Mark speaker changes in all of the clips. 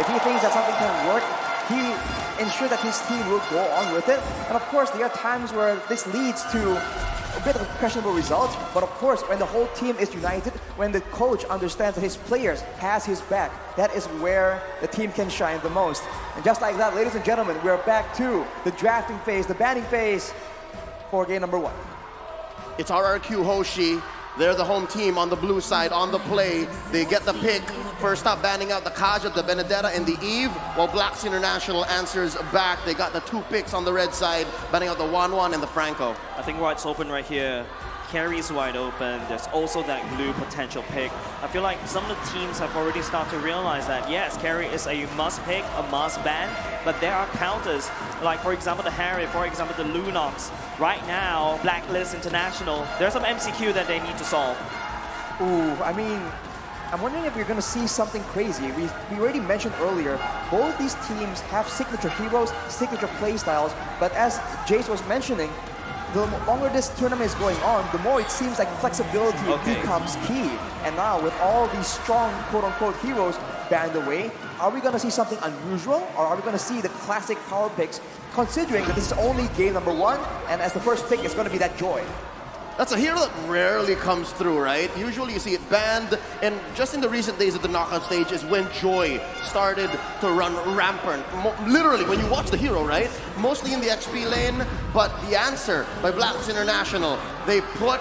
Speaker 1: If he thinks that something can work, he ensures that his team will go on with it. And of course, there are times where this leads to a bit of questionable results, but of course, when the whole team is united, when the coach understands that his players has his back, that is where the team can shine the most. And just like that, ladies and gentlemen, we're back to the drafting phase, the banning phase for game number 1.
Speaker 2: It's RRQ Hoshi. They're the home team on the blue side, on the play. They get the pick. First up, banning out the Kaja, the Benedetta, and the Eve, while Blacks International answers back. They got the 2 picks on the red side, banning out the 1-1 and the Franco.
Speaker 3: I think wide open right here. Carry is wide open. There's also that blue potential pick. I feel like some of the teams have already started to realize that, yes, carry is a must pick, a must ban, but there are counters. Like, for example, the Harry, for example, the Lunox. Right now, Blacklist International, there's some MCQ that they need to solve.
Speaker 1: Ooh, I mean, I'm wondering if you're going to see something crazy. We already mentioned earlier, both these teams have signature heroes, signature playstyles, but as Jace was mentioning, the longer this tournament is going on, the more it seems like flexibility becomes key. And now with all these strong quote-unquote heroes banned away, are we going to see something unusual, or are we going to see the classic power picks, considering that this is only game number 1, and as the first pick is going to be that Joy?
Speaker 2: That's a hero that rarely comes through, right? Usually you see it banned, and just in the recent days of the knockout stage is when Joy started to run rampant. Literally, when you watch the hero, right? Mostly in the XP lane, but the answer by Blacks International, they put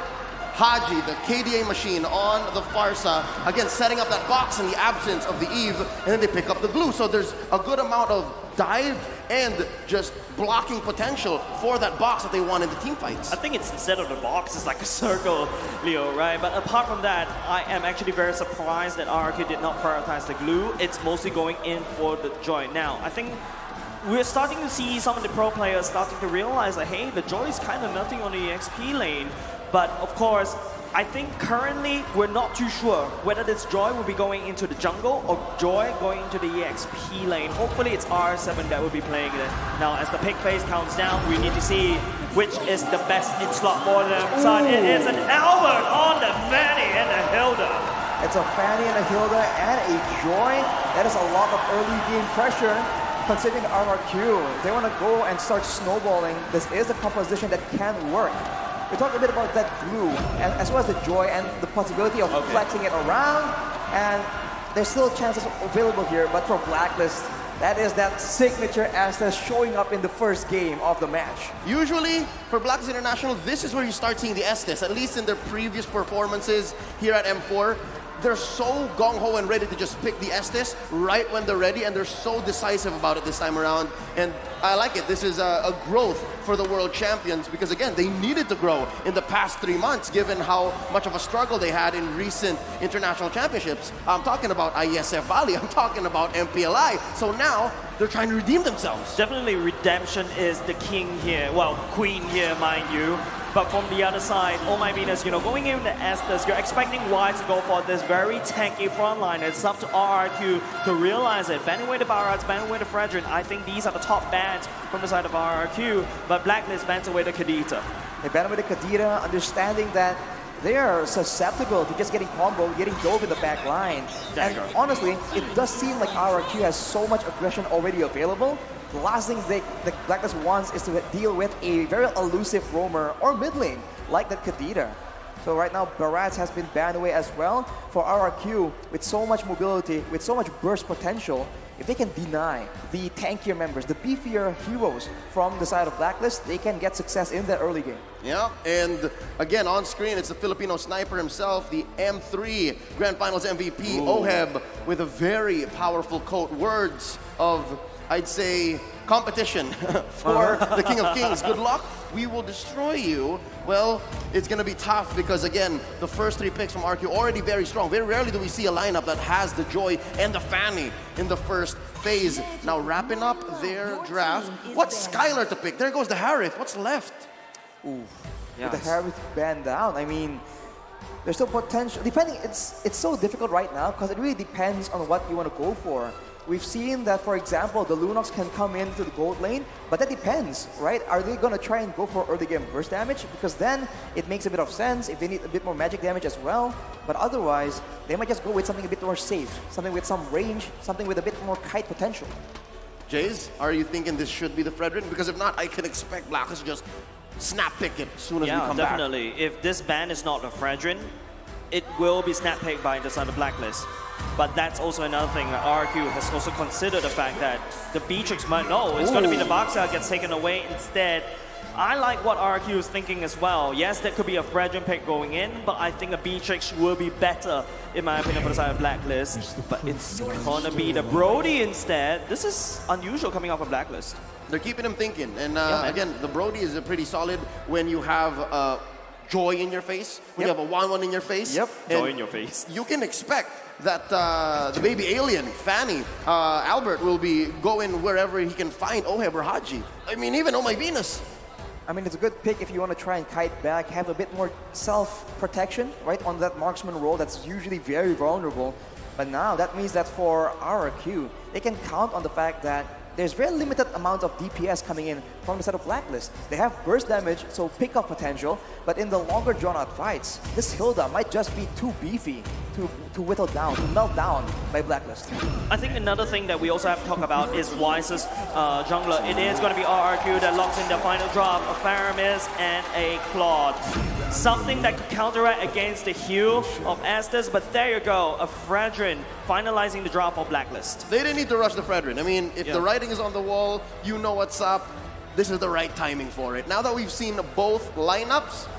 Speaker 2: Haji, the KDA machine, on the Farsa, again, setting up that box in the absence of the Eve, and then they pick up the glue. So there's a good amount of dive and just blocking potential for that box that they want in the team fights.
Speaker 3: I think it's instead of the box, it's like a circle, Leo, right? But apart from that, I am actually very surprised that RRQ did not prioritize the glue. It's mostly going in for the Joy. Now, I think we're starting to see some of the pro players starting to realize that, hey, the Joy is kind of melting on the XP lane. But of course, I think currently we're not too sure whether this Joy will be going into the jungle or Joy going into the EXP lane. Hopefully it's R7 that will be playing it. Now as the pick phase counts down, we need to see which is the best in slot for them. So it is an Albert on the Fanny and the Hilda.
Speaker 1: It's a Fanny and a Hilda and a Joy. That is a lot of early game pressure. Considering RRQ, if they want to go and start snowballing, this is a composition that can work. We talked a bit about that glue, as well as the Joy and the possibility of flexing it around, and there's still chances available here, but for Blacklist, that is that signature asset showing up in the first game of the match.
Speaker 2: Usually, for Blacklist International, this is where you start seeing the Estes, at least in their previous performances here at M4. They're so gung-ho and ready to just pick the Estes right when they're ready, and they're so decisive about it this time around. And I like it. This is a growth for the world champions because, again, they needed to grow in the past 3 months given how much of a struggle they had in recent international championships. I'm talking about IESF Bali. I'm talking about MPLI. So now they're trying to redeem themselves.
Speaker 3: Definitely redemption is the king here. Well, queen here, mind you. But from the other side, oh my goodness, you know, going in the Estes, you're expecting Y to go for this very tanky frontline. It's up to RRQ to realize it. Ban away the Barats, ban away the Fredrin. I think these are the top bans from the side of RRQ. But Blacklist bans away the Kadita.
Speaker 1: They ban away the Kadita, understanding that they are susceptible to just getting combo, getting dove in the back line. And honestly, it does seem like RRQ has so much aggression already available. The last thing the Blacklist wants is to deal with a very elusive roamer or mid lane like the Kadita. So right now, Barats has been banned away as well. For RRQ, with so much mobility, with so much burst potential, if they can deny the tankier members, the beefier heroes from the side of Blacklist, they can get success in the early game.
Speaker 2: Yeah, and again, on screen, it's the Filipino sniper himself, the M3 Grand Finals MVP, Oheb, with a very powerful quote. Words of, I'd say, competition for the King of Kings. Good luck. We will destroy you. Well, it's going to be tough because, again, the first 3 picks from RQ already very strong. Very rarely do we see a lineup that has the Joy and the Fanny in the first phase. Now, wrapping up their draft, what's Skylar to pick? There goes the Harith. What's left?
Speaker 1: Ooh, with the Harith banned down, I mean, there's still potential. Depending, it's so difficult right now because it really depends on what you want to go for. we've seen that, for example, the Lunox can come into the gold lane, but that depends, right? Are they going to try and go for early game burst damage? Because then it makes a bit of sense if they need a bit more magic damage as well. But otherwise, they might just go with something a bit more safe, something with some range, something with a bit more kite potential.
Speaker 2: Jays, are you thinking this should be the Fredrin? Because if not, I can expect Blacklist to just snap pick it as soon as we come
Speaker 3: definitely. If this ban is not a Fredrin, it will be snap picked by the Thunder Blacklist. But that's also another thing that RRQ has also considered the fact that the Beatrix might know it's going to be the Boxer gets taken away instead. I like what RRQ is thinking as well. Yes, there could be a Fredrin pick going in, but I think the Beatrix will be better, in my opinion, for the side of Blacklist. But it's going to be the Brody instead. This is unusual coming off a Blacklist.
Speaker 2: They're keeping him thinking. And again, the Brody is a pretty solid when you have joy in your face, when you have a 1-1 in your face.
Speaker 1: Yep,
Speaker 3: joy in your face.
Speaker 2: You can expect that the baby alien, Fanny, Albert, will be going wherever he can find Oheb or Haji. I mean, even Oh My Venus.
Speaker 1: I mean, it's a good pick if you want to try and kite back, have a bit more self-protection, right, on that marksman role that's usually very vulnerable. But now that means that for RRQ, they can count on the fact that there's very limited amount of DPS coming in from the side of Blacklist. They have burst damage, so pick-up potential, but in the longer drawn-out fights, this Hilda might just be too beefy to whittle down, to melt down by Blacklist.
Speaker 3: I think another thing that we also have to talk about is Wise's jungler. It is going to be RRQ that locks in the final drop, a Faramis and a Claude. Something that could counteract against the heal of Estes, but there you go, a Fredrin finalizing the drop of Blacklist.
Speaker 2: They didn't need to rush the Fredrin. I mean, if the writing is on the wall, you know what's up. This is the right timing for it. Now that we've seen both lineups,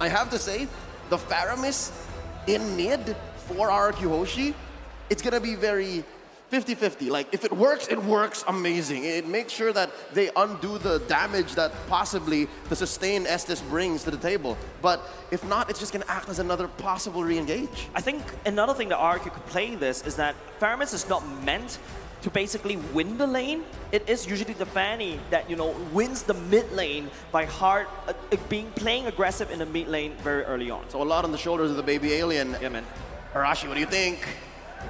Speaker 2: I have to say, the Faramis in mid for RRQ Hoshi, it's going to be very 50-50. Like, if it works amazing. It makes sure that they undo the damage that possibly the sustained Estes brings to the table. But if not, it's just going to act as another possible re-engage.
Speaker 3: I think another thing that RRQ could play this is that Faramis is not meant to basically win the lane. It is usually the Fanny that, wins the mid lane by playing aggressive in the mid lane very early on.
Speaker 2: So a lot on the shoulders of the baby alien.
Speaker 3: Yeah, man.
Speaker 2: Arashi, what do you think?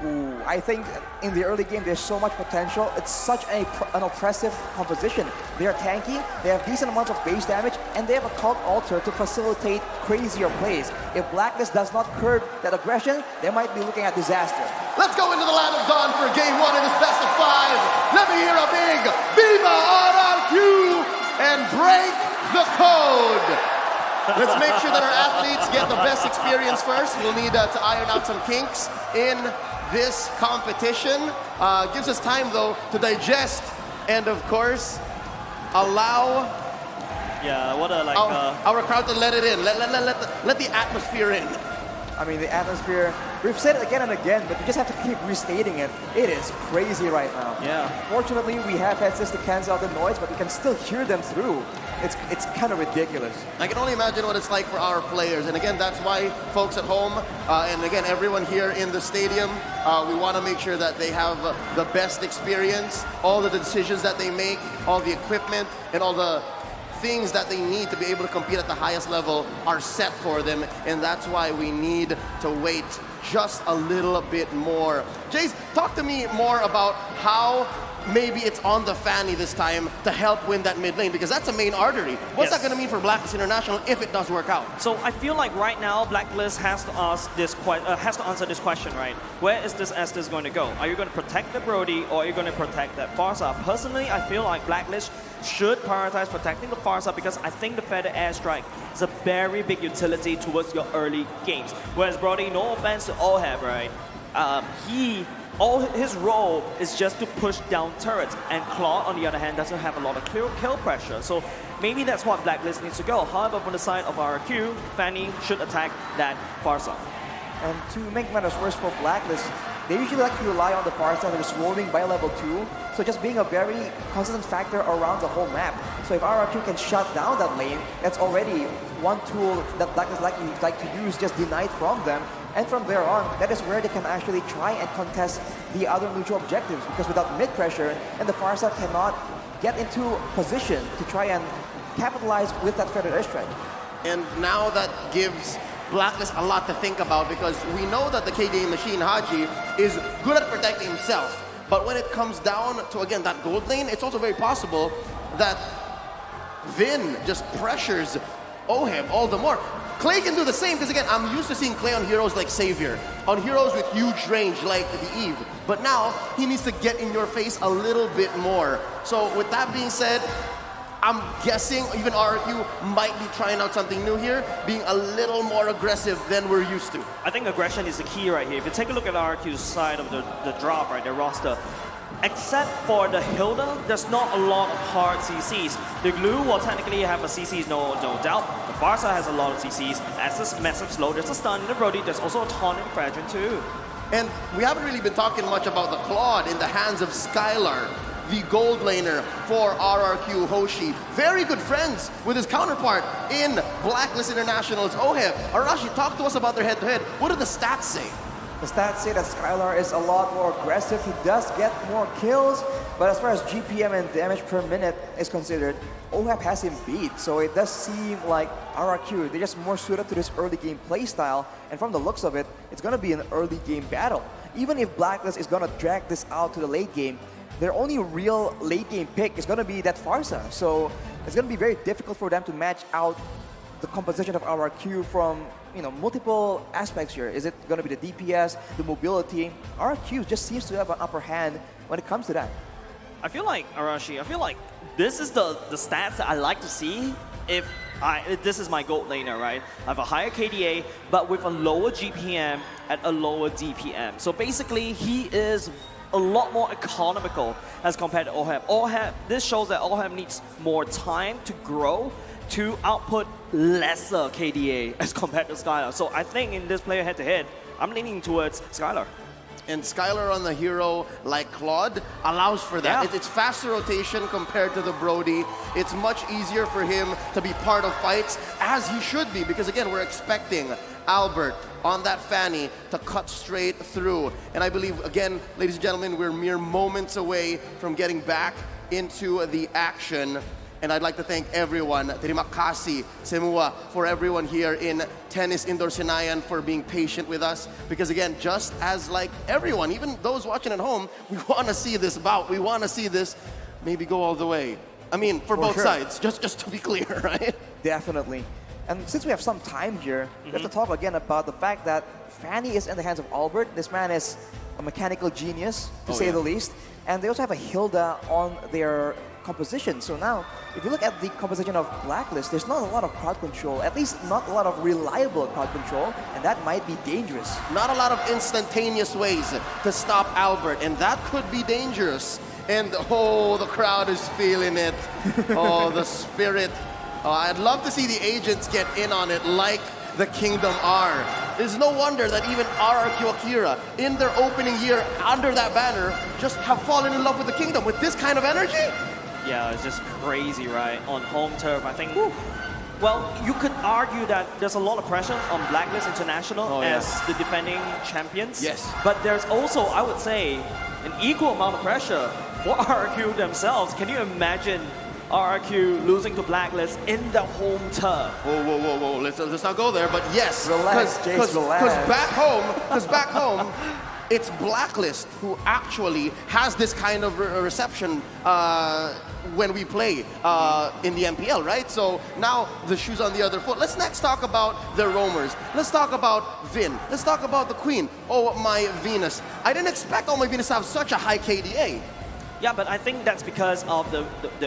Speaker 1: Ooh, I think in the early game there's so much potential. It's such an oppressive composition. They are tanky, they have decent amounts of base damage, and they have a cult altar to facilitate crazier plays. If Blacklist does not curb that aggression, they might be looking at disaster.
Speaker 2: Let's go into the Land of Dawn for game 1 in this best of 5. Let me hear a big Viva RRQ and break the code. Let's make sure that our athletes get the best experience first. We'll need to iron out some kinks in this competition. Gives us time, though, to digest and, of course, allow our crowd to let it in. Let the atmosphere in.
Speaker 1: I mean, the atmosphere, we've said it again and again, but we just have to keep restating it. It is crazy right now.
Speaker 3: Yeah.
Speaker 1: Fortunately, we have headsets to cancel out the noise, but we can still hear them through. It's kind of ridiculous.
Speaker 2: I can only imagine what it's like for our players. And again, that's why folks at home, and again, everyone here in the stadium, we want to make sure that they have the best experience, all the decisions that they make, all the equipment, and all the things that they need to be able to compete at the highest level are set for them, and that's why we need to wait just a little bit more. Jace, talk to me more about how maybe it's on the Fanny this time to help win that mid lane, because that's a main artery. What's that going to mean for Blacklist International if it does work out?
Speaker 3: So I feel like right now Blacklist has to ask has to answer this question, right? Where is this Estes going to go? Are you going to protect the Brody, or are you going to protect that Farsa? Personally, I feel like Blacklist should prioritize protecting the Farsa, because I think the Feather Airstrike is a very big utility towards your early games. Whereas Brody, no offense to Oheb, right? His role is just to push down turrets, and Claude, on the other hand, doesn't have a lot of kill pressure. So maybe that's what Blacklist needs to go. However, from the side of RRQ, Fanny should attack that Farsa.
Speaker 1: And to make matters worse for Blacklist, they usually like to rely on the Farsa that is roaming by level 2, so just being a very consistent factor around the whole map. So if RRQ can shut down that lane, that's already one tool that Blacklist like to use, just denied from them. And from there on, that is where they can actually try and contest the other neutral objectives, because without mid pressure, and the Farsa cannot get into position to try and capitalize with that Feather Airstrike.
Speaker 2: And now that gives Blacklist a lot to think about, because we know that the KDA machine, Haji, is good at protecting himself. But when it comes down to, again, that gold lane, it's also very possible that Vin just pressures Oheb all the more. Clay can do the same, because again, I'm used to seeing Clay on heroes like Savior, on heroes with huge range like the Eve. But now, he needs to get in your face a little bit more. So with that being said, I'm guessing even RRQ might be trying out something new here, being a little more aggressive than we're used to.
Speaker 3: I think aggression is the key right here. If you take a look at RRQ's side of the drop, right, their roster, except for the Hilda, there's not a lot of hard CCs. The Glue will technically have a CCs, no doubt. The Farsa has a lot of CCs. As this massive slow, there's a stun in the Brody, there's also a taunt in the Fredrin too.
Speaker 2: And we haven't really been talking much about the Claude in the hands of Skylar, the gold laner for RRQ Hoshi. Very good friends with his counterpart in Blacklist International's Oheb. Arashi, talk to us about their head-to-head. What do the stats say?
Speaker 1: The stats say that Skylar is a lot more aggressive. He does get more kills, but as far as GPM and damage per minute is considered, Oheb has him beat. So it does seem like RRQ, they're just more suited to this early game playstyle. And from the looks of it, it's going to be an early game battle. Even if Blacklist is going to drag this out to the late game, their only real late game pick is going to be that Farsa. So it's going to be very difficult for them to match out the composition of RRQ from multiple aspects here. Is it going to be the DPS, the mobility? RRQ just seems to have an upper hand when it comes to that.
Speaker 3: I feel like, Arashi, this is the stats that I like to see if this is my gold laner, right? I have a higher KDA, but with a lower GPM at a lower DPM. So basically, he is a lot more economical as compared to Oheb. This shows that Oheb needs more time to grow to output lesser KDA as compared to Skylar. So I think in this player head-to-head, I'm leaning towards Skylar.
Speaker 2: And Skylar on the hero like Claude allows for that.
Speaker 3: Yeah.
Speaker 2: It's faster rotation compared to the Brody. It's much easier for him to be part of fights, as he should be, because again, we're expecting Albert on that Fanny to cut straight through. And I believe, again, ladies and gentlemen, we're mere moments away from getting back into the action. And I'd like to thank everyone, terima kasih semua, for everyone here in Tennis Indoor Senayan for being patient with us. Because again, just as like everyone, even those watching at home, we want to see this bout. We want to see this maybe go all the way. I mean, for both sides, just to be clear, right?
Speaker 1: Definitely. And since we have some time here, we have to talk again about the fact that Fanny is in the hands of Albert. This man is a mechanical genius, to say the least. And they also have a Hilda on their composition. So now, if you look at the composition of Blacklist, there's not a lot of crowd control, at least not a lot of reliable crowd control, and that might be dangerous.
Speaker 2: Not a lot of instantaneous ways to stop Albert, and that could be dangerous. And oh, the crowd is feeling it. Oh, the spirit. I'd love to see the agents get in on it like the Kingdom are. It's no wonder that even RRQ Akira, in their opening year under that banner, just have fallen in love with the Kingdom with this kind of energy.
Speaker 3: Yeah, it's just crazy, right? On home turf, I think. Well, you could argue that there's a lot of pressure on Blacklist International as the defending champions.
Speaker 2: Yes.
Speaker 3: But there's also, I would say, an equal amount of pressure for RRQ themselves. Can you imagine RRQ losing to Blacklist in the home turf?
Speaker 2: Whoa. Let's not go there, but yes.
Speaker 1: Relax, Jace, relax.
Speaker 2: Because back home, it's Blacklist who actually has this kind of reception when we play in the MPL, right? So now the shoe's on the other foot. Let's next talk about the roamers. Let's talk about Vin. Let's talk about the Queen. Oh, my Venus. I didn't expect Oh My Venus to have such a high KDA.
Speaker 3: Yeah, but I think that's because of the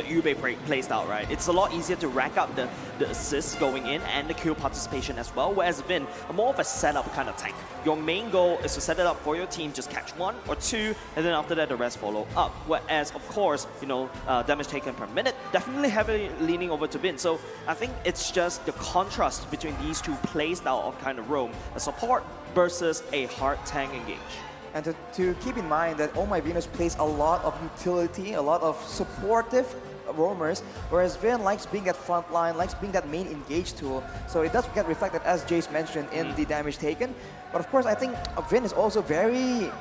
Speaker 3: Ube playstyle, right? It's a lot easier to rack up the assists going in and the kill participation as well, whereas Vin, more of a setup kind of tank. Your main goal is to set it up for your team, just catch one or two, and then after that, the rest follow up. Whereas, of course, damage taken per minute, definitely heavily leaning over to Vin. So I think it's just the contrast between these two playstyle of kind of roam, a support versus a hard tank engage.
Speaker 1: And to keep in mind that Oh My Venus plays a lot of utility, a lot of supportive roamers, whereas Vin likes being that front line, likes being that main engage tool. So it does get reflected, as Jace mentioned, in the damage taken. But of course, I think Vin is also very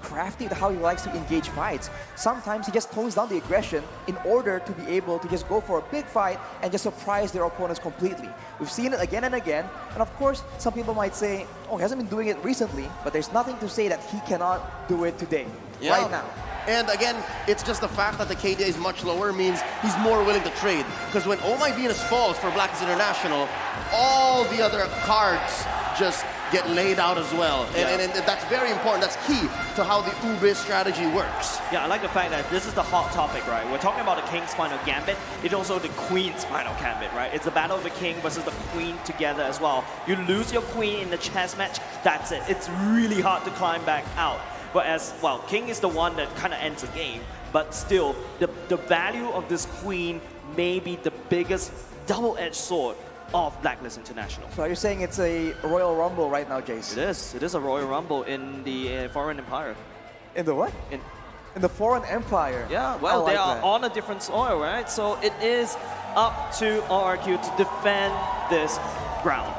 Speaker 1: crafty with how he likes to engage fights. Sometimes he just tones down the aggression in order to be able to just go for a big fight and just surprise their opponents completely. We've seen it again and again, and of course, some people might say, oh, he hasn't been doing it recently, but there's nothing to say that he cannot do it today, right now.
Speaker 2: And again, it's just the fact that the KDA is much lower means he's more willing to trade. Because when Oh My Venus falls for Blacklist International, all the other cards just get laid out as well. And that's very important. That's key to how the Ube strategy works.
Speaker 3: Yeah, I like the fact that this is the hot topic, right? We're talking about the King's final gambit. It's also the Queen's final gambit, right? It's the battle of the King versus the Queen together as well. You lose your Queen in the chess match, that's it. It's really hard to climb back out. Whereas, well, King is the one that kind of ends the game, but still, the value of this Queen may be the biggest double-edged sword of Blacklist International.
Speaker 1: So are you saying it's a Royal Rumble right now, Jace?
Speaker 3: It is. It is a Royal Rumble in the Foreign Empire.
Speaker 1: In the what? In the Foreign Empire?
Speaker 3: Yeah, well,
Speaker 1: like
Speaker 3: they are
Speaker 1: that.
Speaker 3: on a different soil, right? So it is up to RRQ to defend this ground.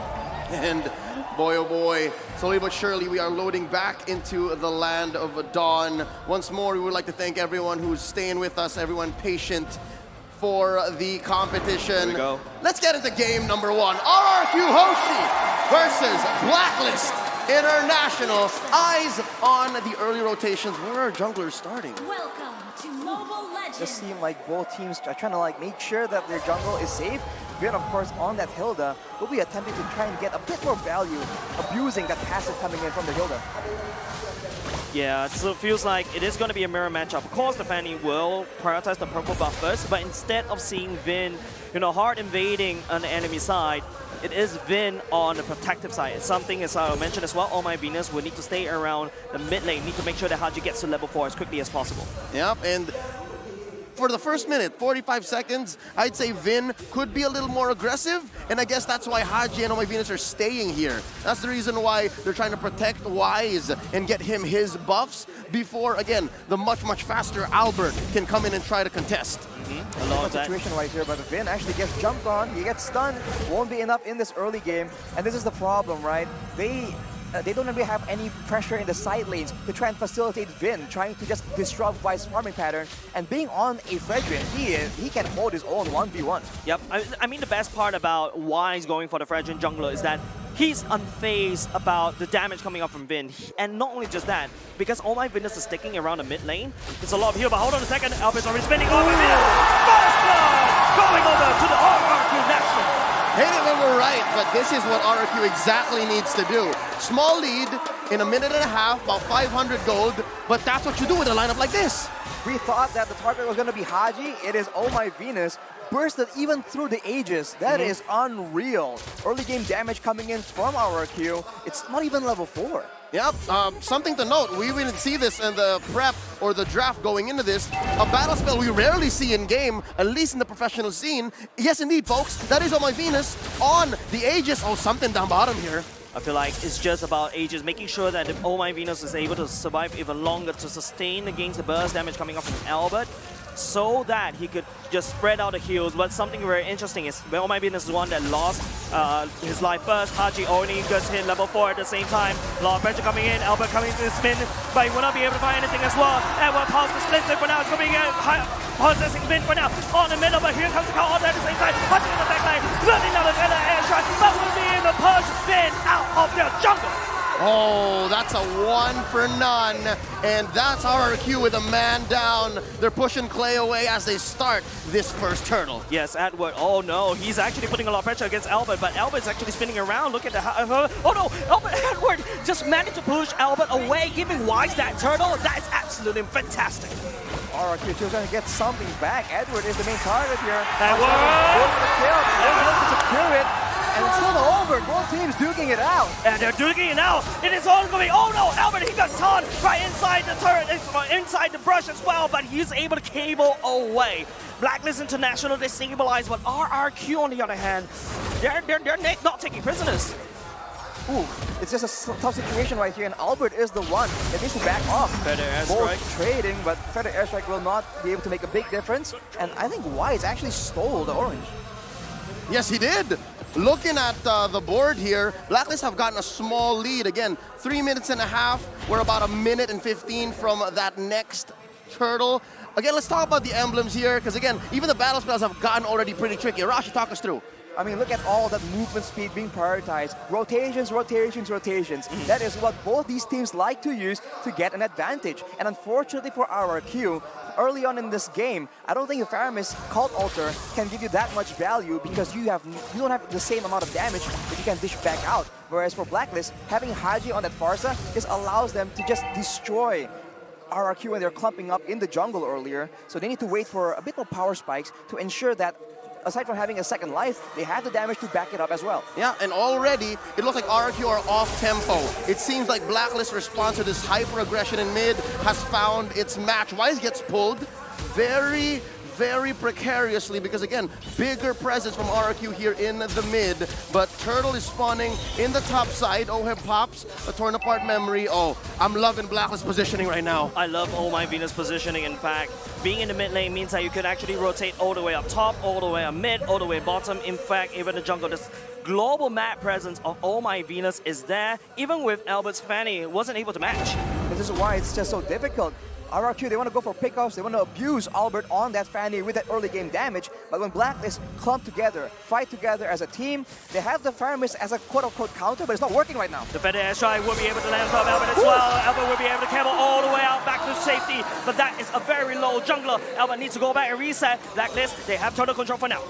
Speaker 2: And boy, oh boy, slowly but surely we are loading back into the land of dawn. Once more, we would like to thank everyone who's staying with us, everyone patient for the competition.
Speaker 3: Here we go.
Speaker 2: Let's get into game number one. RRQ Hoshi versus Blacklist International. Eyes on the early rotations. Where are junglers starting?
Speaker 4: Welcome to Mobile Legends.
Speaker 1: Just seem like both teams are trying to like make sure that their jungle is safe. Vin, of course, on that Hilda will be attempting to try and get a bit more value, abusing that passive coming in from the Hilda.
Speaker 3: Yeah, so it feels like it is going to be a mirror matchup. Of course, the Fanny will prioritize the purple buff first, but instead of seeing Vin, hard invading on the enemy side, it is Vin on the protective side. It's something, as I mentioned as well, Oh My Venus will need to stay around the mid lane, need to make sure that Haji gets to level 4 as quickly as possible.
Speaker 2: Yep, and for the first minute, 45 seconds, I'd say Vin could be a little more aggressive, and I guess that's why Haji and Oh My Venus are staying here. That's the reason why they're trying to protect Wise and get him his buffs before, again, the much, much faster Albert can come in and try to contest.
Speaker 3: A lot of that.
Speaker 1: Situation right here, but Vin actually gets jumped on, he gets stunned, won't be enough in this early game, and this is the problem, right? They don't really have any pressure in the side lanes to try and facilitate Vin, trying to just disrupt Wise's farming pattern, and being on a Fredrin, he can hold his own 1v1.
Speaker 3: Yep, I mean the best part about Wise going for the Fredrin jungler is that he's unfazed about the damage coming up from Vin. And not only just that, because Oh My Venus is sticking around the mid lane, it's a lot of heal, but hold on a second, Albert's already spinning over Venus! First blood! Going over to the RRQ National!
Speaker 2: Hate it when we're right, but this is what RRQ exactly needs to do. Small lead in a minute and a half, about 500 gold, but that's what you do with a lineup like this.
Speaker 1: We thought that the target was going to be Haji. It is Oh My Venus. Bursted even through the ages. That is unreal. Early game damage coming in from RRQ. It's not even level 4.
Speaker 2: Yep, something to note, we didn't see this in the prep or the draft going into this. A battle spell we rarely see in game, at least in the professional scene. Yes, indeed, folks, that is Oh My Venus on the Aegis. Oh, something down bottom here.
Speaker 3: I feel like it's just about Aegis, making sure that if Oh My Venus is able to survive even longer to sustain against the burst damage coming up from Albert, so that he could just spread out the heals. But something very interesting is when Oh My Venus is the one that lost his life first. Haji only gets hit level 4 at the same time. A lot of pressure coming in, Albert coming to the spin, but he will not be able to find anything as well. And we'll pause the split for now, it's coming in, possessing Vin for now, on the middle, but here comes the call at the same time. Haji in the back line, running out of the air strike, but will be able to push Vin out of their jungle.
Speaker 2: Oh, that's a 1 for none. And that's RRQ with a man down. They're pushing Clay away as they start this first turtle.
Speaker 3: Yes, Edward. Oh no, he's actually putting a lot of pressure against Albert, but Albert's actually spinning around. Look at the... oh no, Edward just managed to push Albert away, giving Wise that turtle. That is absolutely fantastic.
Speaker 1: RRQ is going to get something back. Edward is the main target here.
Speaker 3: Edward!
Speaker 1: Going for the kill. Edward to secure it. And it's still over. Both teams duking it out.
Speaker 3: And they're duking it out. It is all going. Oh no, Albert, he got stunned right inside the turret, inside the brush as well, but he's able to cable away. Blacklist International destabilized, but RRQ on the other hand, they're not taking prisoners.
Speaker 1: Ooh, it's just a tough situation right here, and Albert is the one that needs to back off.
Speaker 3: Feather airstrike.
Speaker 1: Both trading, but Feather airstrike will not be able to make a big difference. And I think Wise actually stole the orange.
Speaker 2: Yes, he did. Looking at the board here, Blacklist have gotten a small lead. Again, 3 minutes and a half. We're about a minute and 15 from that next turtle. Again, let's talk about the emblems here, because again, even the battle spells have gotten already pretty tricky. Rashi, talk us through.
Speaker 1: I mean, look at all that movement speed being prioritized. Rotations, rotations, rotations. That is what both these teams like to use to get an advantage. And unfortunately for RRQ, early on in this game, I don't think the Faramis Cult Altar can give you that much value because you don't have the same amount of damage that you can dish back out. Whereas for Blacklist, having Haji on that Farsa just allows them to just destroy RRQ when they're clumping up in the jungle earlier. So they need to wait for a bit more power spikes to ensure that aside from having a second life, they have the damage to back it up as well.
Speaker 2: Yeah, and already it looks like RRQ are off tempo. It seems like Blacklist's response to this hyper aggression in mid has found its match. Wise gets pulled very precariously because again, bigger presence from RRQ here in the mid, but Turtle is spawning in the top side. Oheb pops a torn apart memory. Oh, I'm loving Blacklist positioning right now.
Speaker 3: I love Oh My Venus positioning. In fact, being in the mid lane means that you could actually rotate all the way up top, all the way up mid, all the way bottom. In fact, even the jungle, this global map presence of Oh My Venus is there. Even with Albert's Fanny, wasn't able to match.
Speaker 1: This is why it's just so difficult. RRQ, they want to go for pickoffs, they want to abuse Albert on that Fanny with that early game damage, but when Blacklist clump together, fight together as a team, they have the Faramis as a quote-unquote counter, but it's not working right now.
Speaker 3: The Fed Air Strike will be able to land on Albert as well. Albert will be able to cable all the way out back to safety, but that is a very low jungler. Albert needs to go back and reset. Blacklist, they have total control for now.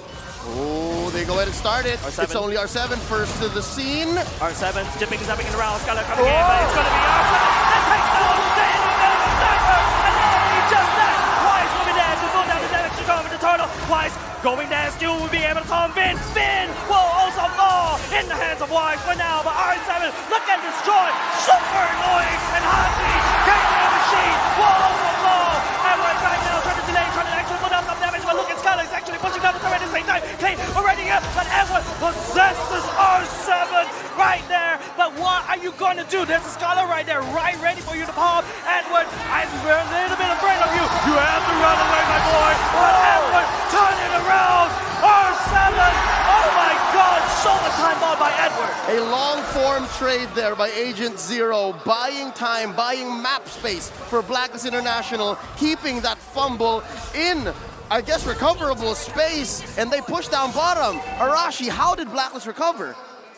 Speaker 2: Oh, they go ahead and start it.
Speaker 3: R7.
Speaker 2: It's only R7 first to the scene.
Speaker 3: R7 dipping and zapping around. Skylar coming in, but it's going to be R7 and takes down the innovative sniper. And only just that. Wise will be there to go down the damage to go over the turtle. Wise going there, still will be able to turn Vin. Vin will also fall in the hands of Wise for now, but R7 look at this joy. Super annoying. And Haji, Gabriel Machine will also fall. Edward right now trying to delay, trying to actually put out some damage, but look at Skylar is actually pushing down the turret at the same time. Clay already here, but Edward possesses R7 right there. But what are you going to do? There's a Skylar right there, right ready for you to pop. Edward, I'm a little bit afraid of you. You have to run away, my boy. But Edward, turn it around. R7, oh my God, so much time bought by Edward.
Speaker 2: A long-form trade there by Agent Zero, buying time, buying map space for Blacklist International, keeping that fumble in, I guess, recoverable space, and they push down bottom. Arashi, how did Blacklist recover?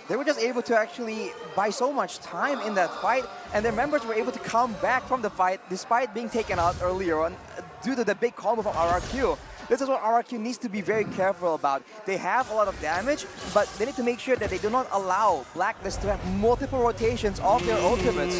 Speaker 1: They were just able to actually buy so much time in that fight, and their members were able to come back from the fight despite being taken out earlier on due to the big combo from RRQ. This is what RRQ needs to be very careful about. They have a lot of damage, but they need to make sure that they do not allow Blacklist to have multiple rotations of their ultimates.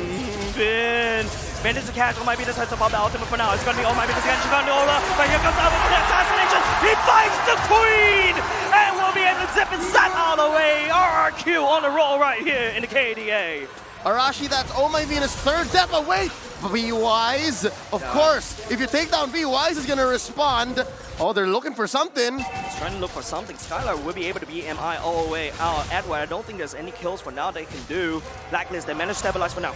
Speaker 3: Vin managed to catch Oh My Venus, heads up on the ultimate for now. It's going to be Oh My Venus again. She's going to go over, but here comes Albert for the assassination. He finds the Queen, and will be able to zip and zap out of the way. RRQ on the roll right here in the KDA.
Speaker 2: Arashi, that's Oh My Venus' third death away. V-Wise, of course. If you take down V-Wise, is going to respond. Oh, they're looking for something.
Speaker 3: He's trying to look for something. Skylar will be able to beat MI all the way out. Edward, I don't think there's any kills for now they can do. Blacklist, they managed to stabilize for now.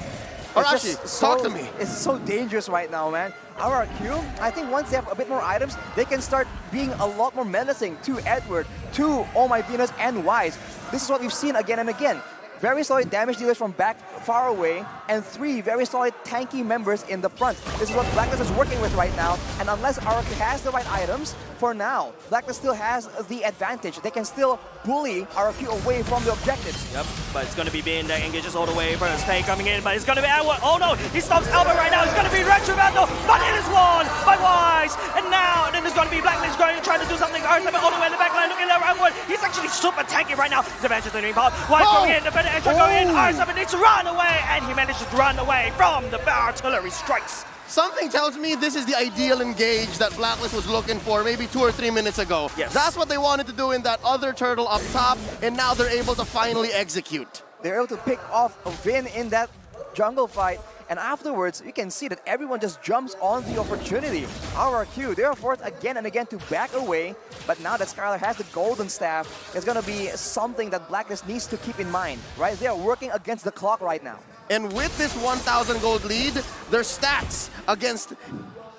Speaker 2: Arashi, talk to me.
Speaker 1: It's so dangerous right now, man. RRQ, I think once they have a bit more items, they can start being a lot more menacing to Edward, to Oh My Venus and Wise. This is what we've seen again and again. Very solid damage dealers from back far away, and 3 very solid tanky members in the front. This is what Blacklist is working with right now, and unless RRQ has the right items, for now, Blacklist still has the advantage. They can still bully RRQ away from the objectives.
Speaker 3: Yep, but it's going to be Bin that engages all the way. First Faye coming in, but it's going to be Edward. Oh no, he stops Albert right now. It's going to be Retrovato, but it is won by Wise. And now, then there's going to be Blacklist going to try to do something. R7 all the way in the back line, looking at Edward. He's actually super tanky right now. The bench is the pop. Wise going in, the better extra going in. R7 needs to run away, and he managed to run away from the artillery strikes.
Speaker 2: Something tells me this is the ideal engage that Blacklist was looking for maybe 2 or 3 minutes ago.
Speaker 3: Yes.
Speaker 2: That's what they wanted to do in that other turtle up top, and now they're able to finally execute.
Speaker 1: They're able to pick off a Vin in that jungle fight, and afterwards, you can see that everyone just jumps on the opportunity. RRQ, they are forced again and again to back away, but now that Skylar has the golden staff, it's going to be something that Blacklist needs to keep in mind, right? They are working against the clock right now.
Speaker 2: And with this 1,000 gold lead, their stats against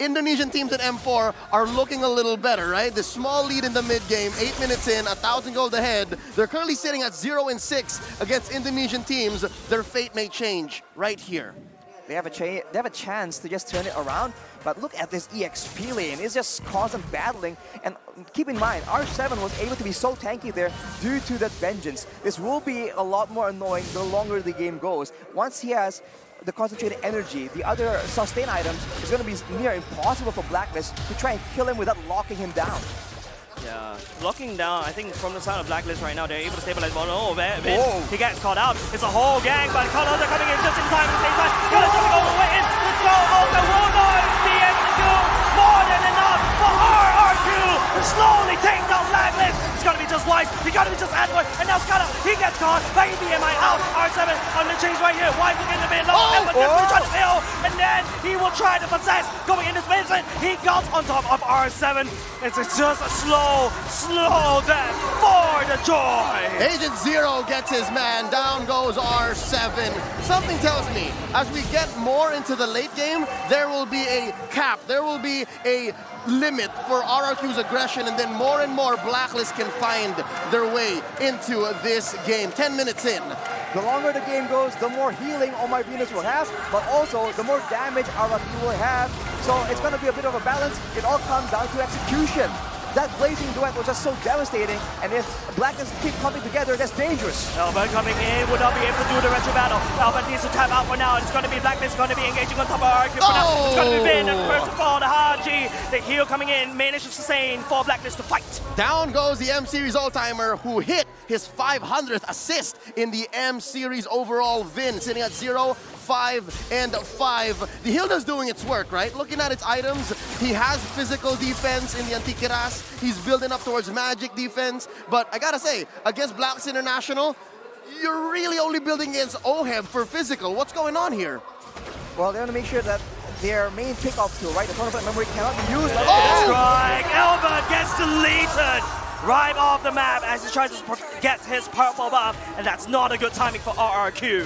Speaker 2: Indonesian teams in M4 are looking a little better, right? The small lead in the mid game, 8 minutes in, 1,000 gold ahead. They're currently sitting at 0-6 against Indonesian teams. Their fate may change right here.
Speaker 1: they have a chance to just turn it around. But look at this EXP lane. It's just constant battling. And keep in mind, R7 was able to be so tanky there due to that vengeance. This will be a lot more annoying the longer the game goes. Once he has the concentrated energy, the other sustain items, it's going to be near impossible for Blacklist to try and kill him without locking him down.
Speaker 3: Yeah, locking down, I think from the side of Blacklist right now, they're able to stabilize. Oh, Vin, he gets caught out. It's a whole gang, but Colors are coming in just in time at the same time. Colors coming all the way in. Let's go, the Warlord, the end to do more than enough for RRQ to slowly take down Blacklist. It's gonna be just Wise, it's gonna be just Adward, and now Scala, he gets caught, but BMI out. R7 on the chase right here. Wise looking a bit low, Adward just trying to kill, and then he will try to possess, going in his basement. He got on top of R7. It's just a slow death for the Joy.
Speaker 2: Agent Zero gets his man, down goes R7. Something tells me, as we get more into the late game, there will be a cap, there will be a limit for RRQ's aggression, and then more and more Blacklist can find their way into this game. 10 minutes in.
Speaker 1: The longer the game goes, the more healing Oh My Venus will have, but also the more damage RRQ will have. So it's going to be a bit of a balance. It all comes down to execution. That blazing duet was just so devastating, and if Blacklist keep coming together, that's dangerous.
Speaker 3: Albert coming in, would not be able to do the retro battle. Albert needs to tap out for now. It's going to be Blacklist going to be engaging on top of RRQ for now. It's going to be Vin, and first of all, the Haji. The heal coming in, managed to sustain for Blacklist to fight.
Speaker 2: Down goes the M-Series all-timer who hit his 500th assist in the M-Series overall. Vin sitting at 0, 5, and 5. The Hilda's doing its work, right? Looking at its items, he has physical defense in the Antiquitas. He's building up towards magic defense. But I gotta say, against Blacks International, you're really only building against OHEB for physical. What's going on here?
Speaker 1: Well, they want to make sure that their main pickoff tool, right? The tournament memory cannot be used.
Speaker 3: Strike! Albert gets deleted right off the map as he tries to get his purple buff, and that's not a good timing for RRQ.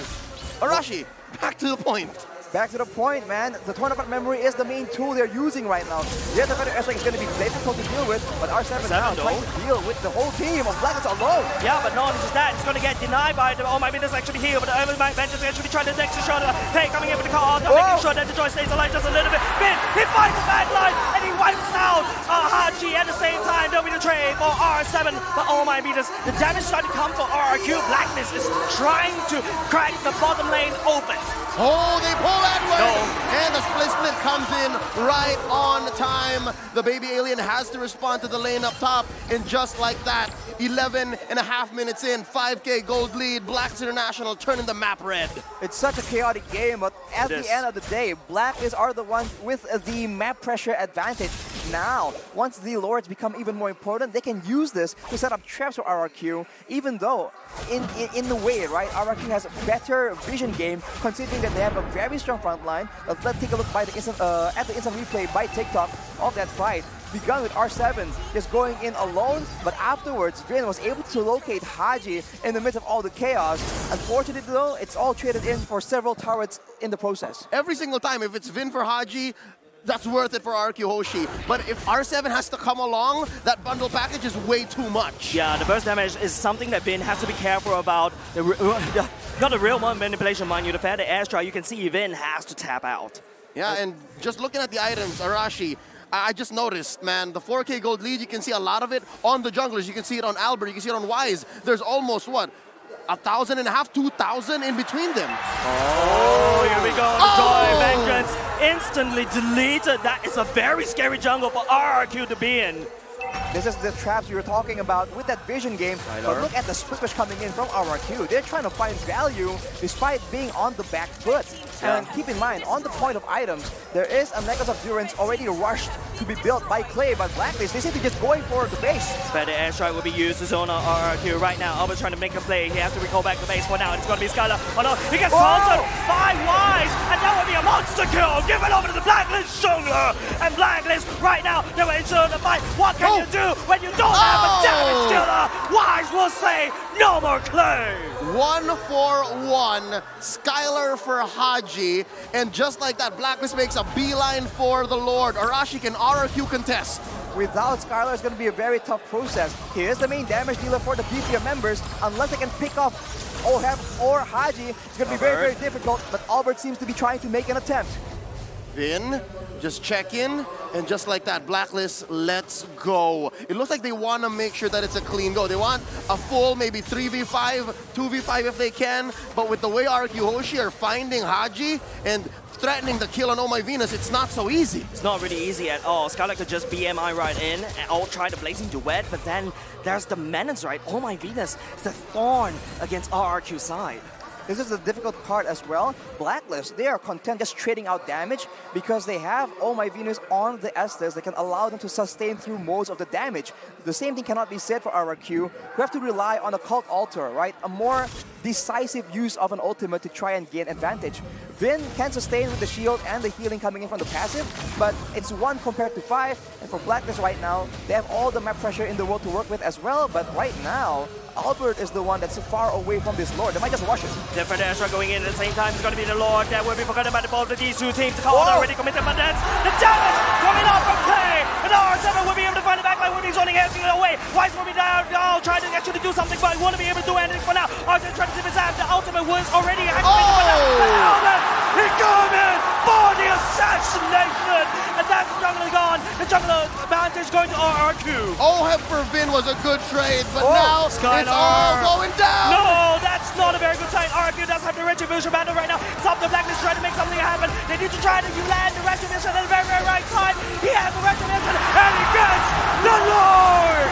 Speaker 2: Arashi, back to the point.
Speaker 1: Back to the point, man. The tournament memory is the main tool they're using right now. Yes, the better S-Rank is going to be difficult to deal with, but R7 now trying to deal with the whole team of Blacklist alone.
Speaker 3: Yeah, but not only just that, it's going to get denied by the Oh My Venus actually here, but the Early Vengeance actually trying to next shot. Hey, coming in with the call, making sure that the Joy stays alive just a little bit. Vin, he finds the back line, and he wipes out Haji at the same time. There'll be the trade for R7, but Oh My Venus, the damage starting to come for RRQ. Blacklist is trying to crack the bottom lane open.
Speaker 2: Oh, they pull that way!
Speaker 3: No.
Speaker 2: And the split comes in right on time. The baby alien has to respond to the lane up top, and just like that, 11 and a half minutes in, 5K gold lead, Blacks International turning the map red.
Speaker 1: It's such a chaotic game, but at the end of the day, Blacklist are the ones with the map pressure advantage. Now, once the Lords become even more important, they can use this to set up traps for RRQ, even though in the way, right, RRQ has a better vision game, considering that they have a very strong front line. Let's take a look by the instant, at the instant replay by TikTok of that fight. Begun with R7 just going in alone, but afterwards Vin was able to locate Haji in the midst of all the chaos. Unfortunately though, it's all traded in for several turrets in the process.
Speaker 2: Every single time, if it's Vin for Haji, that's worth it for RRQ Hoshi. But if R7 has to come along, that bundle package is way too much.
Speaker 3: Yeah, the burst damage is something that Vin has to be careful about. Not the real manipulation, mind you. The fact that airstrike, you can see Vin has to tap out.
Speaker 2: Yeah, and just looking at the items, Arashi, I just noticed, man, the 4K gold lead, you can see a lot of it on the junglers. You can see it on Albert, you can see it on Wise. There's almost, what, 1,500, 2,000 in between them.
Speaker 3: Oh, here we go. The Joy Vengeance instantly deleted. That is a very scary jungle for RRQ to be in.
Speaker 1: This is the traps you were talking about with that vision game. But look at the split push coming in from RRQ. They're trying to find value despite being on the back foot. And keep in mind, on the point of items, there is a Necklace of Durance already rushed to be built by Clay, but Blacklist, they seem to be just going for the base.
Speaker 3: Better airstrike will be used to zone on RRQ right now. Albert's trying to make a play. He has to recall back the base for now. It's going to be Skylar. Oh no, he gets taunted by Wise, and that would be a monster kill. Give it over to the Blacklist jungler. And Blacklist right now, they were into the fight. What can you do when you don't have a damage dealer? Wise will say, no more Clay.
Speaker 2: 1-for-1, Skylar for Haji, and just like that, Blacklist makes a beeline for the Lord. Arashi, can RRQ contest?
Speaker 1: Without Skylar, it's going to be a very tough process. He is the main damage dealer for the BPM members, unless they can pick off OHEB or Haji. It's going to be very, very difficult, but Albert seems to be trying to make an attempt.
Speaker 2: Vin, just check in, and just like that, Blacklist, let's go. It looks like they want to make sure that it's a clean go. They want a full maybe 3v5, 2v5 if they can, but with the way RRQ Hoshi are finding Haji and threatening the kill on Oh My Venus, it's not so easy.
Speaker 3: It's not really easy at all. Skylar could just BMI right in and all try the blazing duet, but then there's the menace, right? Oh My Venus, it's the thorn against RRQ side.
Speaker 1: This is the difficult part as well. Blacklist, they are content just trading out damage because they have Oh My Venus on the Estes that can allow them to sustain through most of the damage. The same thing cannot be said for RRQ, who have to rely on a Cult Altar, right? A more decisive use of an ultimate to try and gain advantage. Vin can sustain with the shield and the healing coming in from the passive, but it's 1 compared to 5, and for Blacklist right now, they have all the map pressure in the world to work with as well, but right now, Albert is the one that's far away from this Lord. They might just rush it.
Speaker 3: Different Astra going in at the same time. It's going to be the Lord that will be forgotten by the both of these two teams. The call already committed, but that's the damage coming off from Clay. And R7 will be able to find the backline. Will be zoning everything away. Weiss will be down. Oh, trying to actually do something, but he won't be able to do anything for now. R7 trying to tip his hand. The ultimate was already activated, but now Albert is coming for the assassination. And that's the jungler gone. The jungler advantage going to RRQ.
Speaker 2: Oheb for Vin was a good trade, but now it's all going down.
Speaker 3: No, that's not a very good sign. RRQ does have the Retribution Bundle right now. Top the Blacklist trying to make something happen. They need to try to land the Retribution at the very, very right time. He has the Retribution and he gets the Lord!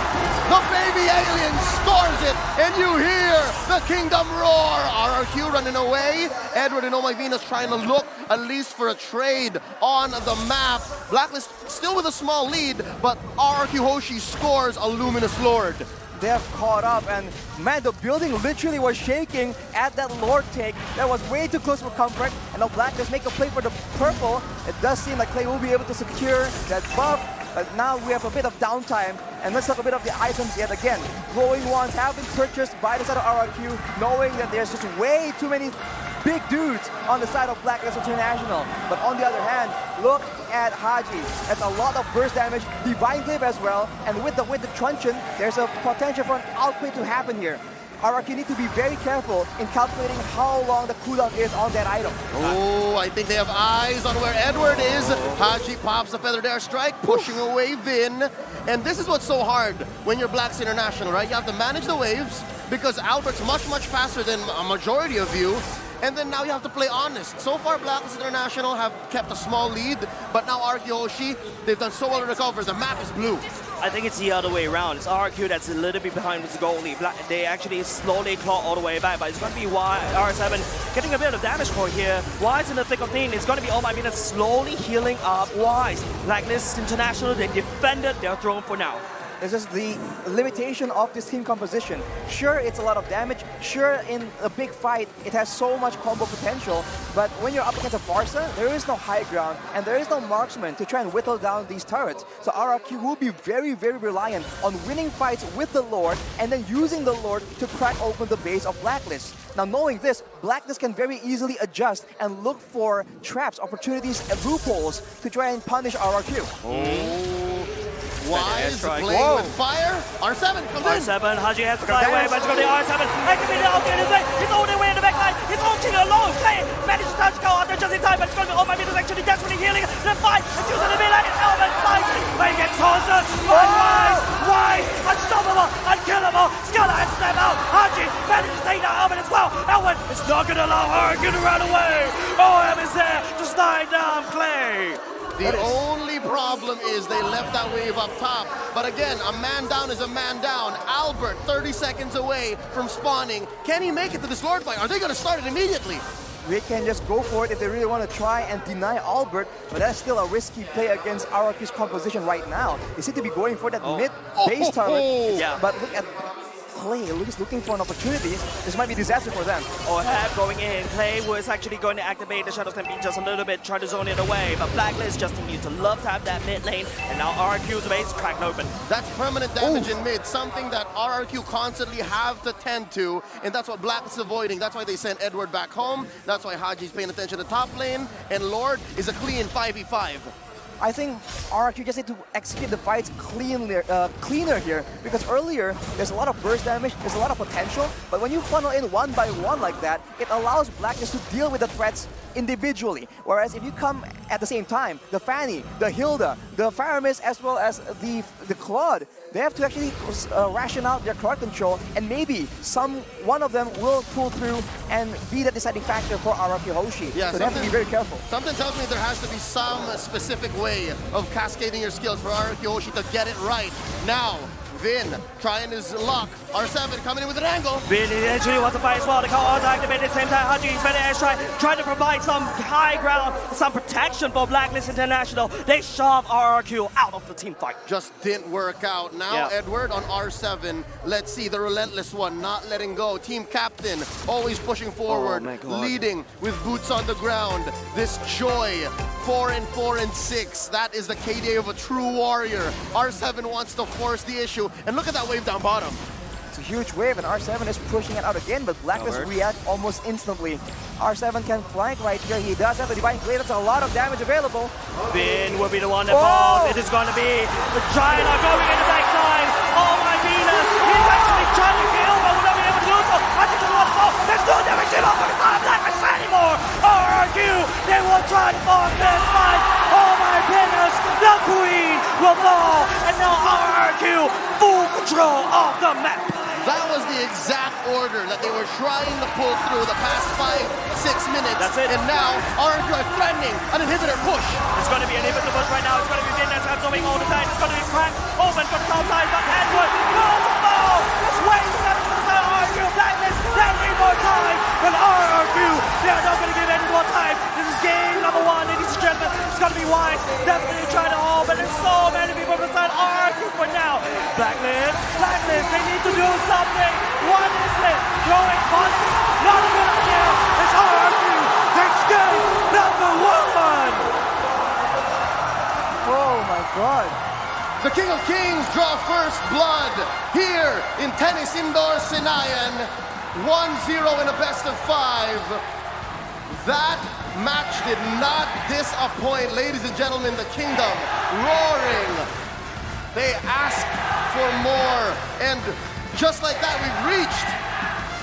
Speaker 2: The baby alien scores it, and you hear the kingdom roar. RRQ running away. Edward and Oh My Venus trying to look at least for a trade on the map. Blacklist still with a small lead, but RRQ Hoshi scores a Luminous Lord.
Speaker 1: They have caught up, and man, the building literally was shaking at that Lord take. That was way too close for comfort, and now Blacklist make a play for the purple. It does seem like Clay will be able to secure that buff, but now we have a bit of downtime, and let's talk a bit of the items yet again. Glowing Wands have been purchased by the side of RRQ, knowing that there's just way too many big dudes on the side of Blacklist International. But on the other hand, look at Haji. That's a lot of burst damage, Divine Glaive as well, and with the truncheon, there's a potential for an outplay to happen here. RRQ need to be very careful in calculating how long the cooldown is on that item.
Speaker 2: Oh, I think they have eyes on where Edward is. Haji pops a Feathered Air Strike, pushing away Vin. And this is what's so hard when you're Blacks International, right? You have to manage the waves because Albert's much, much faster than a majority of you. And then now you have to play honest. So far, Blacklist International have kept a small lead, but now RRQ Hoshi, they've done so well to recover. The map is blue.
Speaker 3: I think it's the other way around. It's RRQ that's a little bit behind with the goalie. They actually slowly claw all the way back, but it's going to be R7 getting a bit of damage for here. Wise in the thick of things. It's going to be Oh My Venus slowly healing up Wise. Blacklist International, they defended their throne for now.
Speaker 1: This is the limitation of this team composition. Sure, it's a lot of damage. Sure, in a big fight, it has so much combo potential. But when you're up against a Barca, there is no high ground and there is no marksman to try and whittle down these turrets. So RRQ will be very, very reliant on winning fights with the Lord and then using the Lord to crack open the base of Blacklist. Now, knowing this, Blacklist can very easily adjust and look for traps, opportunities, and loopholes to try and punish RRQ.
Speaker 2: Wise playing with fire. R7 comes in.
Speaker 3: R7, Haji has to fly away, but it's going to be R7. Activated out in his way. He's all the way in the back line. He's launching alone. Clay managed to touch go out there just in time, but it's going to be Oh My Venus actually desperately healing. The fight is using the melee. Elvin fighting, but he gets haunted by Wise. Unstoppable, unkillable. Skylar has to step out. Haji managed to take down Elvin as well. Elvin is not going to allow her to run away. OM is there to slide down Clay.
Speaker 2: The only problem is they left that wave up top. But again, a man down is a man down. Albert, 30 seconds away from spawning. Can he make it to this Lord fight? Are they going to start it immediately?
Speaker 1: They can just go for it if they really want to try and deny Albert, but that's still a risky play against RRQ's composition right now. They seem to be going for that mid-base turret, but look at Clay looking for an opportunity. This might be disaster for them.
Speaker 3: Oheb going in. Clay was actually going to activate the Shadow Stampede just a little bit, try to zone it away, but Blacklist just needs to love to have that mid lane, and now RRQ's base cracked open.
Speaker 2: That's permanent damage in mid, something that RRQ constantly have to tend to, and that's what Blacklist is avoiding. That's why they sent Edward back home. That's why Haji's paying attention to top lane, and Lord is a clean 5v5.
Speaker 1: I think RRQ just need to execute the fights cleaner here, because earlier there's a lot of burst damage, there's a lot of potential, but when you funnel in one by one like that, it allows Blacklist to deal with the threats individually. Whereas if you come at the same time, the Fanny, the Hilda, the Faramis, as well as the Claude, they have to actually ration out their crowd control, and maybe one of them will pull through and be the deciding factor for RRQ Hoshi.
Speaker 2: Yeah,
Speaker 1: so they have to be very careful.
Speaker 2: Something tells me there has to be some specific way of cascading your skills for RRQ Hoshi to get it right. Now, Vin trying his luck. R7 coming in with an angle.
Speaker 3: Vin eventually wants to fight as well. The call auto activated at the same time. Haji is better as trying to provide some high ground, some protection for Blacklist International. They shove RRQ out of the team fight.
Speaker 2: Just didn't work out. Now Edward on R7. Let's see the relentless one, not letting go. Team captain always pushing forward, leading with boots on the ground. This Joy, 4-4-6. That is the KDA of a true warrior. R7 wants to force the issue. And look at that wave down bottom.
Speaker 1: It's a huge wave, and R7 is pushing it out again, but Blacklist react almost instantly. R7 can flank right here. He does have the Divine Blade. That's a lot of damage available.
Speaker 3: Vin will be the one that falls. It is going to be the Giant are going in the backside. Oh my Venus! He's actually trying to kill, but will not be able to do so. I think there's one fall. There's no damage at all, but it's not Blacklist anymore. RRQ, they will try to force this fight. Oh my goodness! The Queen will fall, and now RRQ full control of the map.
Speaker 2: That was the exact order that they were trying to pull through the past 5-6 minutes.
Speaker 3: That's it.
Speaker 2: And now RRQ are threatening an inhibitor push.
Speaker 3: It's going to be an inhibitor push right now. It's going to be Vin that's absorbing all the time. It's going to be cracked open from the outside, but Edward goes to fall. It's waiting up to the side of RRQ. Blacklist, they need more time. But RRQ, they are not going to give any more time. This is game number 1, ladies and gentlemen. It's going to be wide. Definitely trying to hold, but there's so many people beside RRQ for now. Blacklist, they need to do something. What is it? Going on? Not a good idea. It's RRQ. Next game, number 1.
Speaker 1: Oh my god.
Speaker 2: The King of Kings draw first blood here in Tennis Indoor Sinayan. 1-0 in a best of 5. That match did not disappoint, ladies and gentlemen. The Kingdom roaring. They asked for more, and just like that, we've reached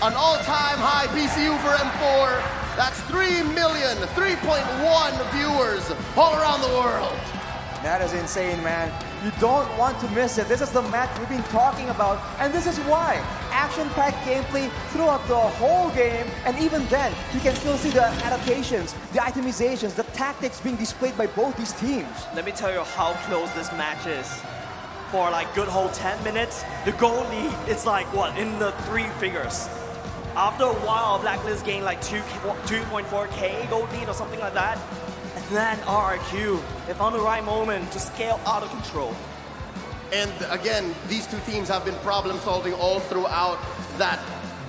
Speaker 2: an all-time high PCU for M4. That's 3 million, 3.1 viewers all around the world.
Speaker 1: That is insane, man. You don't want to miss it. This is the match we've been talking about, and this is why. Action-packed gameplay throughout the whole game, and even then, you can still see the adaptations, the itemizations, the tactics being displayed by both these teams.
Speaker 3: Let me tell you how close this match is. For like good whole 10 minutes, the goal lead is like what, in the 3 figures. After a while, Blacklist gained like 2.4k gold lead or something like that. And then RRQ, they found the right moment to scale out of control.
Speaker 2: And again, these two teams have been problem solving all throughout that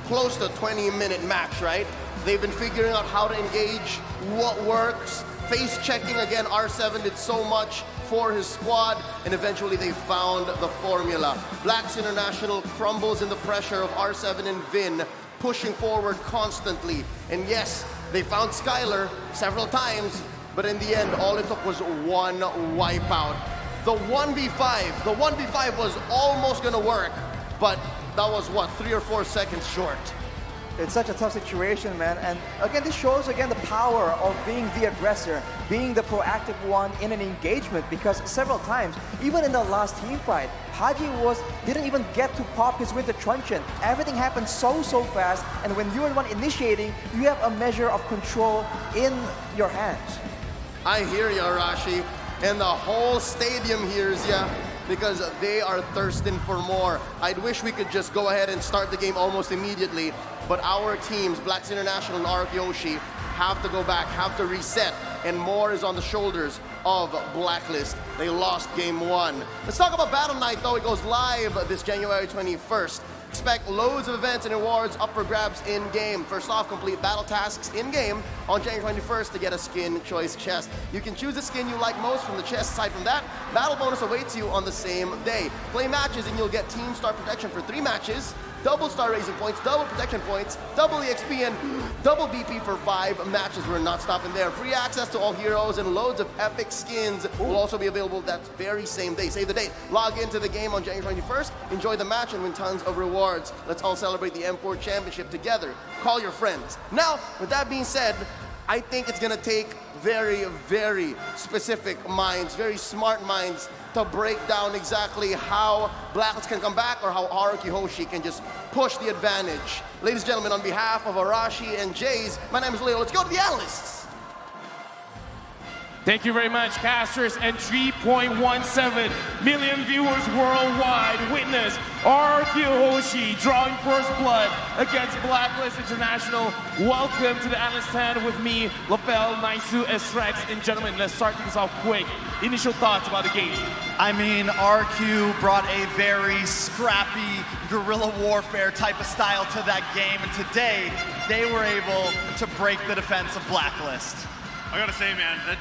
Speaker 2: close to 20-minute match, right? They've been figuring out how to engage, what works, face checking. Again, R7 did so much for his squad, and eventually they found the formula. Blacks International crumbles in the pressure of R7 and Vin, pushing forward constantly. And yes, they found Skylar several times, but in the end, all it took was one wipeout. The 1v5 was almost gonna work, but that was what, 3 or 4 seconds short.
Speaker 1: It's such a tough situation, man. And again, this shows again the power of being the aggressor, being the proactive one in an engagement, because several times, even in the last team fight, Haji didn't even get to pop his winter truncheon. Everything happened so fast, and when you're the one initiating, you have a measure of control in your hands.
Speaker 2: I hear you, Arashi, and the whole stadium hears ya, because they are thirsting for more. I'd wish we could just go ahead and start the game almost immediately, but our teams, Blacks International and RRQ Hoshi, have to go back, have to reset, and more is on the shoulders of Blacklist. They lost game 1. Let's talk about Battle Night, though. It goes live this January 21st. Expect loads of events and awards up for grabs in-game. First off, complete battle tasks in-game on January 21st to get a skin choice chest. You can choose the skin you like most from the chest. Aside from that, battle bonus awaits you on the same day. Play matches and you'll get team star protection for 3 matches. double star raising points, double protection points, double EXP, and double BP for 5 matches. We're not stopping there. Free access to all heroes and loads of epic skins will also be available that very same day. Save the date. Log into the game on January 21st. Enjoy the match and win tons of rewards. Let's all celebrate the M4 Championship together. Call your friends. Now, with that being said, I think it's gonna take very, very specific minds, very smart minds to break down exactly how Blacklist can come back or how RRQ Hoshi can just push the advantage. Ladies and gentlemen, on behalf of Arashi and Jays, my name is Leo. Let's go to the analysts.
Speaker 5: Thank you very much, casters, and 3.17 million viewers worldwide witness RRQ Hoshi drawing first blood against Blacklist International. Welcome to the analyst stand with me, Lapel, Naisu, Estrex, and gentlemen, let's start things off quick. Initial thoughts about the game.
Speaker 6: I mean, RQ brought a very scrappy guerrilla warfare type of style to that game, and today they were able to break the defense of Blacklist.
Speaker 7: I gotta say, man, that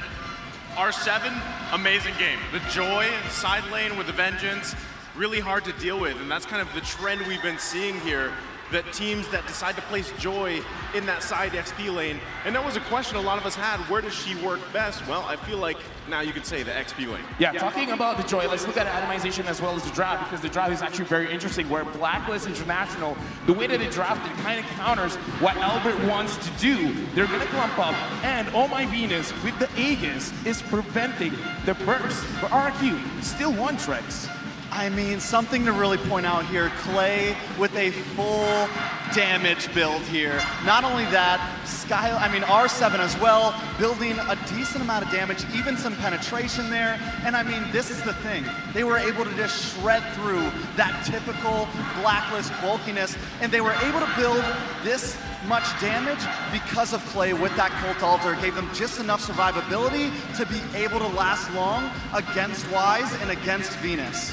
Speaker 7: R7, amazing game. The Joy side lane with the Vengeance, really hard to deal with, and that's kind of the trend we've been seeing here, that teams that decide to place Joy in that side XP lane, and that was a question a lot of us had, where does she work best? Well, I feel like now you can say the XP lane.
Speaker 5: Yeah, talking about the Joy, let's look at atomization as well as the draft, because the draft is actually very interesting, where Blacklist International, the way that they drafted kind of counters what Albert wants to do. They're going to clump up, and Oh My Venus with the Aegis is preventing the burst. But RRQ, still one Trex.
Speaker 6: I mean, something to really point out here, Clay with a full damage build here. Not only that, R7 as well, building a decent amount of damage, even some penetration there. And I mean, this is the thing. They were able to just shred through that typical Blacklist bulkiness, and they were able to build this much damage because of Clay with that Cult Altar. It gave them just enough survivability to be able to last long against Wise and against Venus.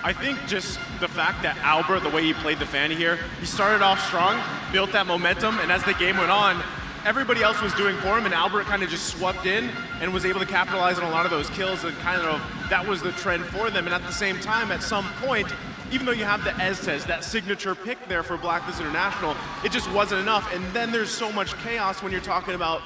Speaker 7: I think just the fact that Albert, the way he played the Fanny here, he started off strong, built that momentum, and as the game went on, everybody else was doing for him, and Albert kind of just swept in and was able to capitalize on a lot of those kills, and kind of that was the trend for them. And at the same time, at some point, even though you have the Eztez, that signature pick there for Blacklist International, it just wasn't enough. And then there's so much chaos when you're talking about,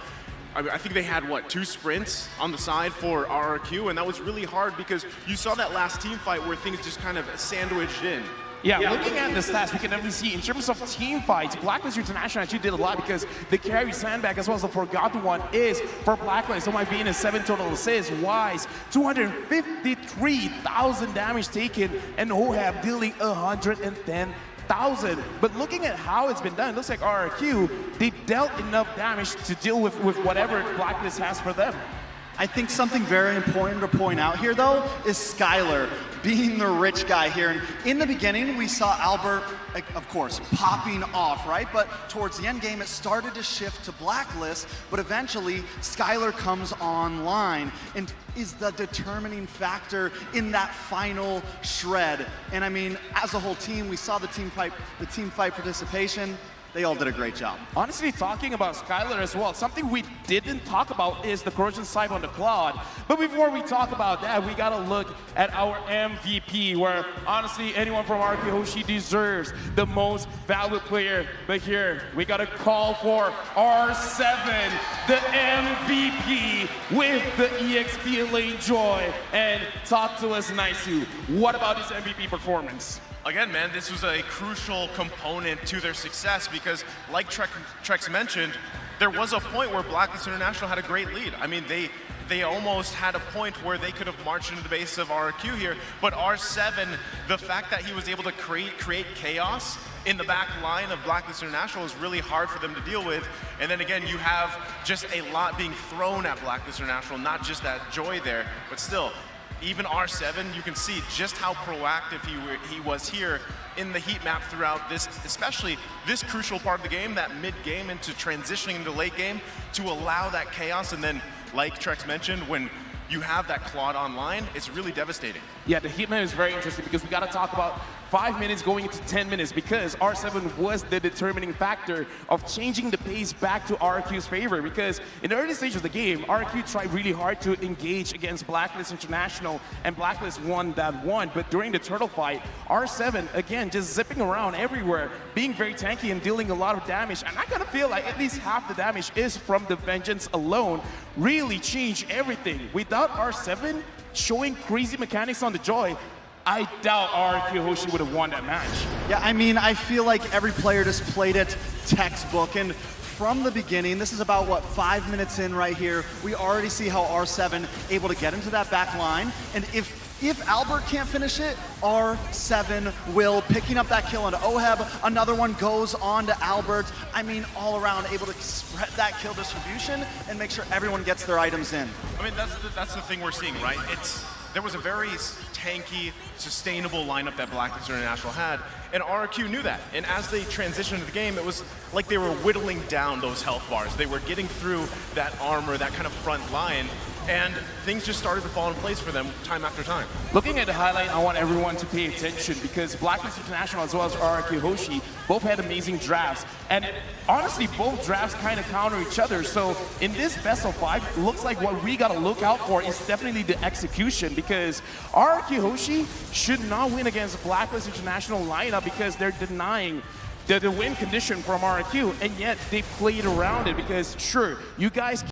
Speaker 7: I think they had, what, 2 sprints on the side for RRQ, and that was really hard because you saw that last team fight where things just kind of sandwiched in.
Speaker 5: Yeah, looking at the stats, we can definitely see in terms of team fights, Blacklist International actually did a lot because the carry Sandbag as well as the Forgotten One is for Blacklist. So my Venus 7 total assists, Wise 253,000 damage taken, and Ohab dealing 110,000. But looking at how it's been done, it looks like RRQ, they dealt enough damage to deal with whatever Blacklist has for them.
Speaker 6: I think something very important to point out here, though, is Skylar being the rich guy here. And in the beginning, we saw Albert, of course, popping off, right? But towards the end game, it started to shift to Blacklist, but eventually, Skylar comes online and is the determining factor in that final shred. And I mean, as a whole team, we saw the team fight participation. They all did a great job.
Speaker 5: Honestly, talking about Skylar as well, something we didn't talk about is the corrosion side on the Cloud. But before we talk about that, we gotta look at our MVP, where honestly, anyone from RRQ Hoshi deserves the most valuable player. But here, we gotta call for R7, the MVP with the EXP lane Joy. And talk to us, Naisu. What about his MVP performance?
Speaker 7: Again, man, this was a crucial component to their success because, like Trex mentioned, there was a point where Blacklist International had a great lead. I mean, they almost had a point where they could have marched into the base of RRQ here, but R7, the fact that he was able to create chaos in the back line of Blacklist International is really hard for them to deal with. And then again, you have just a lot being thrown at Blacklist International, not just that Joy there, but still, even R7, you can see just how proactive he was here in the heat map throughout this, especially this crucial part of the game, that mid-game into transitioning into late game, to allow that chaos. And then, like Trex mentioned, when you have that Claude online, it's really devastating.
Speaker 5: Yeah, the Hitman is very interesting because we got to talk about 5 minutes going into 10 minutes because R7 was the determining factor of changing the pace back to RRQ's favor because in the early stage of the game, RRQ tried really hard to engage against Blacklist International and Blacklist won that one, but during the turtle fight, R7 again just zipping around everywhere, being very tanky and dealing a lot of damage, and I kind of feel like at least half the damage is from the Vengeance alone, really changed everything. Without R7 showing crazy mechanics on the Joy, I doubt RRQ Hoshi would have won that match.
Speaker 6: Yeah, I mean, I feel like every player just played it textbook, and from the beginning, this is about, what, 5 minutes in right here, we already see how R7 able to get into that back line, and if Albert can't finish it, R7 will, picking up that kill onto Oheb, another one goes on to Albert. I mean, all around able to spread that kill distribution and make sure everyone gets their items in.
Speaker 7: I mean, that's the thing we're seeing, right? There was a very tanky, sustainable lineup that Blacklist International had, and RRQ knew that. And as they transitioned into the game, it was like they were whittling down those health bars. They were getting through that armor, that kind of front line, and things just started to fall in place for them time after time.
Speaker 5: Looking at the highlight, I want everyone to pay attention because Blacklist International as well as RRQ Hoshi both had amazing drafts. And honestly, both drafts kind of counter each other. So in this best of 5, looks like what we got to look out for is definitely the execution because RRQ Hoshi should not win against Blacklist International lineup because they're denying the win condition from RRQ, and yet they played around it because, sure, you guys